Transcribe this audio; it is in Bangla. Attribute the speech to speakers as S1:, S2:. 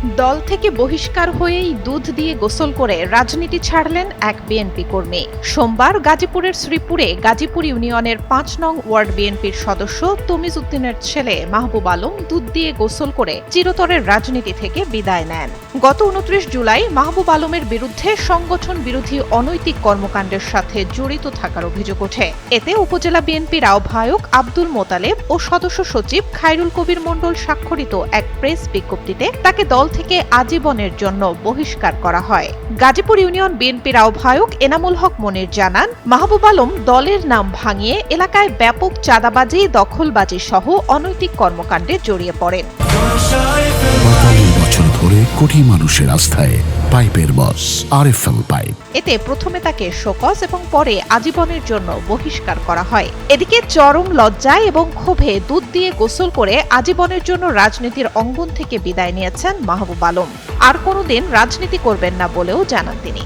S1: দল থেকে বহিষ্কার হয়েই দুধ দিয়ে গোসল করে রাজনীতি ছাড়লেন এক বিএনপি কর্মী। সোমবার গাজীপুরের শ্রীপুরে গাজীপুর ইউনিয়নের ৫ নং ওয়ার্ড বিএনপির সদস্য তমিজ উদ্দিনের ছেলে মাহবুব আলম দুধ দিয়ে গোসল করে চিরতরের রাজনীতি থেকে বিদায় নেন। গত ২৯ জুলাই মাহবুব আলমের বিরুদ্ধে সংগঠন বিরোধী অনৈতিক কর্মকাণ্ডের সাথে জড়িত থাকার অভিযোগ ওঠে। এতে উপজেলা বিএনপির আহ্বায়ক আব্দুল মোতালেব ও সদস্য সচিব খায়রুল কবির মণ্ডল স্বাক্ষরিত এক প্রেস বিজ্ঞপ্তিতে তাকে দল থেকে আজীবনের জন্য বহিষ্কার করা হয়। গাজীপুর ইউনিয়ন বিএনপির আহ্বায়ক এনামুল হক মনির জানান, মাহবুব আলম দলের নাম ভাঙিয়ে এলাকায় ব্যাপক চাঁদাবাজি, দখলবাজি সহ অনৈতিক কর্মকাণ্ডে জড়িয়ে পড়েন।
S2: ৪৫ বছর ধরে কোটি মানুষের আস্থায় পাইপের বস আরএফএল পাইপ।
S1: এতে প্রথমে তাকে শোকজ এবং পরে আজীবনের জন্য বহিষ্কার করা হয়। এদিকে চরম লজ্জায় এবং ক্ষোভে দুধ দিয়ে গোসল করে আজীবনের জন্য রাজনীতির অঙ্গন থেকে বিদায় নিয়েছেন মাহবুব আলম। আর কোনোদিন রাজনীতি করবেন না বলেও জানান তিনি।